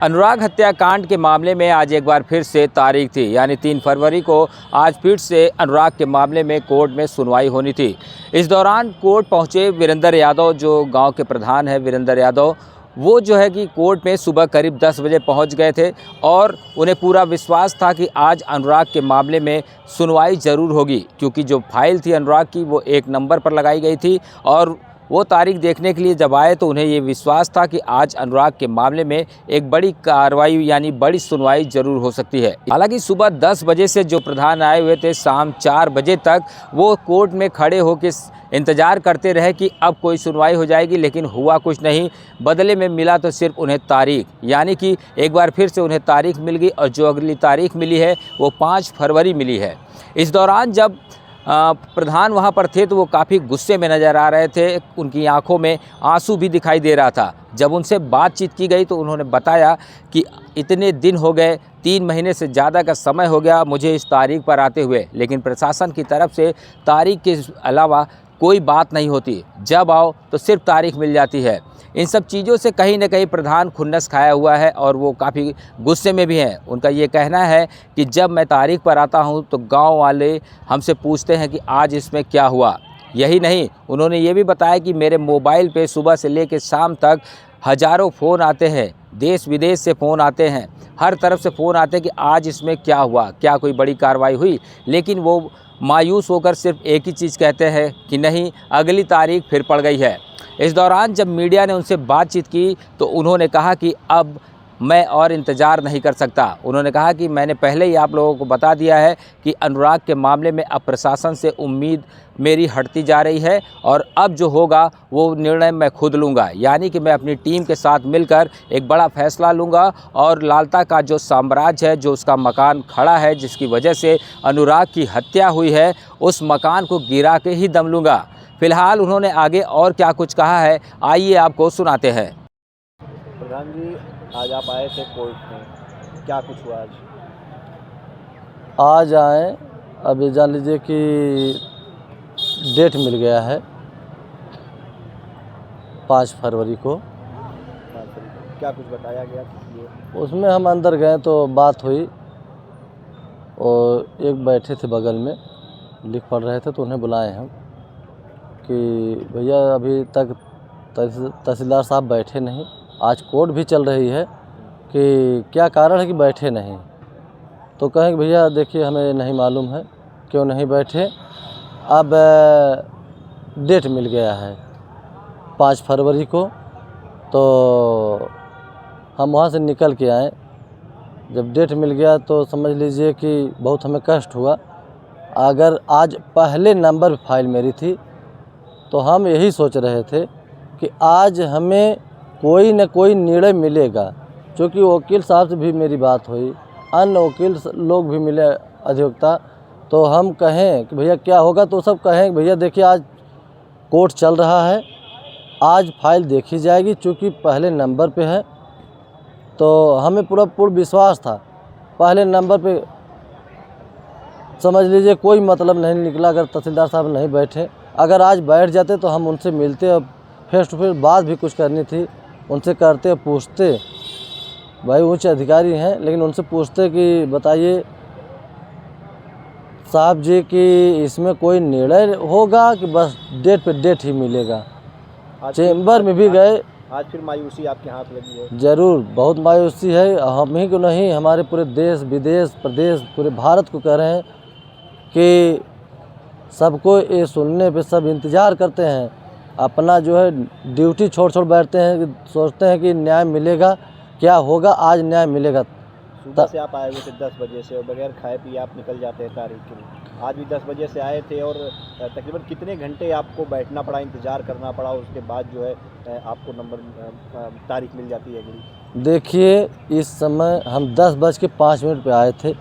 अनुराग हत्याकांड के मामले में आज एक बार फिर से तारीख थी, यानी 3 फरवरी को आज फिर से अनुराग के मामले में कोर्ट में सुनवाई होनी थी। इस दौरान कोर्ट पहुंचे वीरेंद्र यादव, जो गांव के प्रधान है वीरेंद्र यादव। वो जो है कि कोर्ट में सुबह करीब 10 बजे पहुंच गए थे और उन्हें पूरा विश्वास था कि आज अनुराग के मामले में सुनवाई ज़रूर होगी, क्योंकि जो फाइल थी अनुराग की वो 1 नंबर पर लगाई गई थी। और वो तारीख देखने के लिए जब आए तो उन्हें ये विश्वास था कि आज अनुराग के मामले में एक बड़ी कार्रवाई यानी बड़ी सुनवाई ज़रूर हो सकती है। हालांकि सुबह 10 बजे से जो प्रधान आए हुए थे, शाम 4 बजे तक वो कोर्ट में खड़े होकर इंतज़ार करते रहे कि अब कोई सुनवाई हो जाएगी, लेकिन हुआ कुछ नहीं। बदले में मिला तो सिर्फ उन्हें तारीख, यानी कि एक बार फिर से उन्हें तारीख मिल गई और जो अगली तारीख मिली है वो 5 फरवरी मिली है। इस दौरान जब प्रधान वहाँ पर थे तो वो काफ़ी गुस्से में नज़र आ रहे थे, उनकी आंखों में आंसू भी दिखाई दे रहा था। जब उनसे बातचीत की गई तो उन्होंने बताया कि इतने दिन हो गए, 3 महीने से ज़्यादा का समय हो गया मुझे इस तारीख पर आते हुए, लेकिन प्रशासन की तरफ से तारीख के अलावा कोई बात नहीं होती। जब आओ तो सिर्फ तारीख मिल जाती है। इन सब चीज़ों से कहीं ना कहीं प्रधान खुन्नस खाया हुआ है और वो काफ़ी गुस्से में भी हैं। उनका ये कहना है कि जब मैं तारीख पर आता हूँ तो गांव वाले हमसे पूछते हैं कि आज इसमें क्या हुआ। यही नहीं, उन्होंने ये भी बताया कि मेरे मोबाइल पे सुबह से लेकर शाम तक हज़ारों फ़ोन आते हैं, देश विदेश से फ़ोन आते हैं, हर तरफ से फ़ोन आते हैं कि आज इसमें क्या हुआ, क्या कोई बड़ी कार्रवाई हुई। लेकिन वो मायूस होकर सिर्फ एक ही चीज़ कहते हैं कि नहीं, अगली तारीख फिर पड़ गई है। इस दौरान जब मीडिया ने उनसे बातचीत की तो उन्होंने कहा कि अब मैं और इंतज़ार नहीं कर सकता। उन्होंने कहा कि मैंने पहले ही आप लोगों को बता दिया है कि अनुराग के मामले में अब प्रशासन से उम्मीद मेरी हटती जा रही है और अब जो होगा वो निर्णय मैं खुद लूँगा, यानी कि मैं अपनी टीम के साथ मिलकर एक बड़ा फैसला लूँगा और लालता का जो साम्राज्य है, जो उसका मकान खड़ा है, जिसकी वजह से अनुराग की हत्या हुई है, उस मकान को गिरा के ही दम लूँगा। फिलहाल उन्होंने आगे और क्या कुछ कहा है, आइए आपको सुनाते हैं। प्रधान जी, आज आप आए थे कोर्ट में, क्या कुछ हुआ आज आए, अभी जान लीजिए कि डेट मिल गया है 5 फरवरी को। क्या कुछ बताया गया? उसमें हम अंदर गए तो बात हुई और एक बैठे थे बगल में, लिख पढ़ रहे थे, तो उन्हें बुलाए हम कि भैया अभी तक तहसीलदार साहब बैठे नहीं, आज कोर्ट भी चल रही है, कि क्या कारण है कि बैठे नहीं। तो कहें कि भैया देखिए हमें नहीं मालूम है क्यों नहीं बैठे, अब डेट मिल गया है 5 फरवरी को। तो हम वहाँ से निकल के आए, जब डेट मिल गया तो समझ लीजिए कि बहुत हमें कष्ट हुआ। अगर आज पहले नंबर फाइल मेरी थी तो हम यही सोच रहे थे कि आज हमें कोई न कोई निर्णय मिलेगा, क्योंकि वकील साहब से भी मेरी बात हुई, अन्य वकील लोग भी मिले अधिवक्ता, तो हम कहें कि भैया क्या होगा, तो सब कहें कि भैया देखिए आज कोर्ट चल रहा है, आज फाइल देखी जाएगी, चूँकि पहले नंबर पे है। तो हमें पूर्ण विश्वास था, पहले नंबर पे समझ लीजिए कोई मतलब नहीं निकला। अगर तहसीलदार साहब नहीं बैठे, अगर आज बैठ जाते तो हम उनसे मिलते और फेस टू फेस बात भी कुछ करनी थी, उनसे करते, पूछते, भाई उच्च अधिकारी हैं, लेकिन उनसे पूछते कि बताइए साहब जी कि इसमें कोई निर्णय होगा कि बस डेट पे डेट ही मिलेगा। चेंबर में भी गए। आज फिर मायूसी आपके हाथ लगी है? ज़रूर, बहुत मायूसी है। हम ही को नहीं, हमारे पूरे देश विदेश प्रदेश पूरे भारत को कह रहे हैं कि सबको ये सुनने पे सब इंतज़ार करते हैं, अपना जो है ड्यूटी छोड़ बैठते हैं, सोचते हैं कि न्याय मिलेगा, क्या होगा, आज न्याय मिलेगा। सुबह से आप आए हुए थे 10 बजे से और बगैर खाए पिए आप निकल जाते हैं तारीख के लिए। आज भी 10 बजे से आए थे और तकरीबन कितने घंटे आपको बैठना पड़ा, इंतज़ार करना पड़ा, उसके बाद जो है आपको तारीख मिल जाती है अगली? देखिए, इस समय हम 10:05 पे आए थे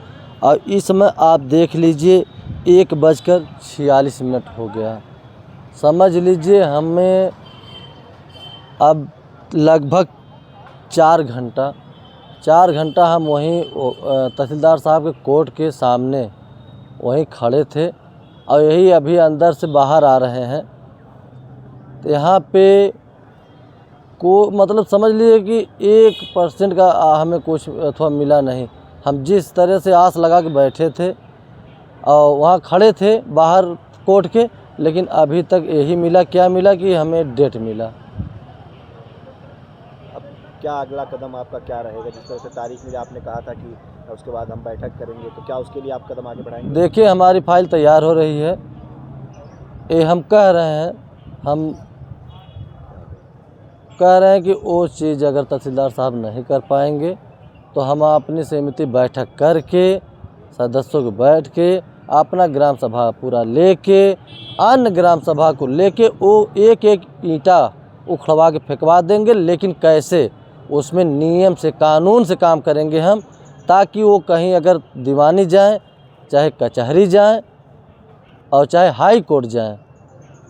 और इस समय आप देख लीजिए 1:46 हो गया। समझ लीजिए हमें अब लगभग 4 घंटा हम वहीं तहसीलदार साहब के कोर्ट के सामने वहीं खड़े थे और यही अभी अंदर से बाहर आ रहे हैं। तो यहाँ पे मतलब समझ लिए कि 1% का हमें कुछ अथवा मिला नहीं। हम जिस तरह से आस लगा के बैठे थे और वहाँ खड़े थे बाहर कोर्ट के, लेकिन अभी तक यही मिला, क्या मिला कि हमें डेट मिला। अब क्या अगला कदम आपका क्या रहेगा? जिस तरह से तारीख में आपने कहा था कि उसके बाद हम बैठक करेंगे, तो क्या उसके लिए आप कदम आगे बढ़ाएंगे? देखिए हमारी फाइल तैयार हो रही है, ये हम कह रहे हैं कि वो चीज़ अगर तहसीलदार साहब नहीं कर पाएंगे तो हम अपनी समिति बैठक करके सदस्यों को बैठ के अपना ग्राम सभा पूरा लेके अन्य ग्राम सभा को लेके वो एक एक ईंटा उखड़वा के फेंकवा देंगे, लेकिन कैसे उसमें नियम से कानून से काम करेंगे हम, ताकि वो कहीं अगर दीवानी जाए, चाहे कचहरी जाए और चाहे हाई कोर्ट जाए,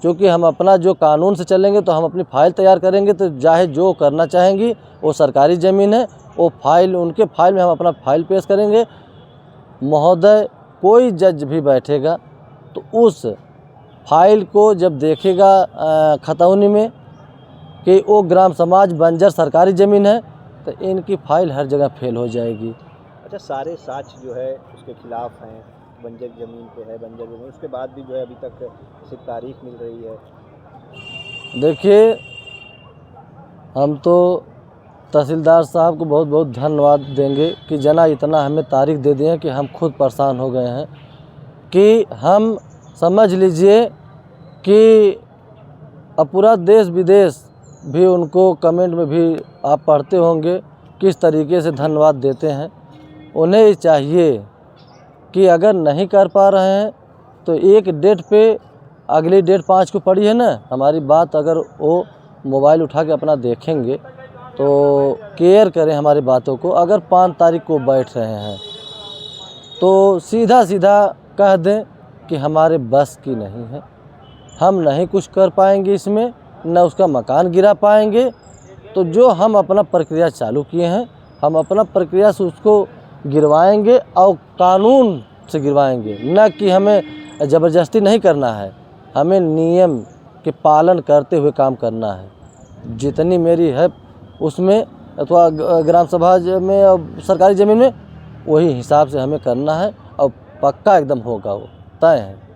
क्योंकि हम अपना जो कानून से चलेंगे तो हम अपनी फाइल तैयार करेंगे, तो चाहे जो करना चाहेंगी वो सरकारी ज़मीन है, वो फाइल उनके फाइल में हम अपना फाइल पेश करेंगे। महोदय कोई जज भी बैठेगा तो उस फाइल को जब देखेगा खतौनी में कि वो ग्राम समाज बंजर सरकारी ज़मीन है, तो इनकी फाइल हर जगह फेल हो जाएगी। अच्छा, सारे साक्ष्य जो है उसके खिलाफ हैं, बंजर ज़मीन पे है, बंजर ज़मीन, उसके बाद भी जो है अभी तक सिर्फ तारीख मिल रही है। देखिए हम तो तहसीलदार साहब को बहुत बहुत धन्यवाद देंगे कि जना इतना हमें तारीख दे दिए कि हम खुद परेशान हो गए हैं, कि हम समझ लीजिए कि अब पूरा देश विदेश भी उनको कमेंट में भी आप पढ़ते होंगे किस तरीके से धन्यवाद देते हैं। उन्हें चाहिए कि अगर नहीं कर पा रहे हैं तो एक डेट पे, अगली डेट 5 को पड़ी है ना हमारी बात, अगर वो मोबाइल उठा के अपना देखेंगे तो केयर करें हमारी बातों को। अगर 5 तारीख को बैठ रहे हैं तो सीधा सीधा कह दें कि हमारे बस की नहीं है, हम नहीं कुछ कर पाएंगे इसमें, न उसका मकान गिरा पाएंगे। तो जो हम अपना प्रक्रिया चालू किए हैं, हम अपना प्रक्रिया से उसको गिरवाएंगे और कानून से गिरवाएंगे, न कि हमें ज़बरदस्ती नहीं करना है, हमें नियम के पालन करते हुए काम करना है। जितनी मेरी है उसमें अथवा ग्राम सभा में और सरकारी ज़मीन में वही हिसाब से हमें करना है, और पक्का एकदम होगा, वो तय है।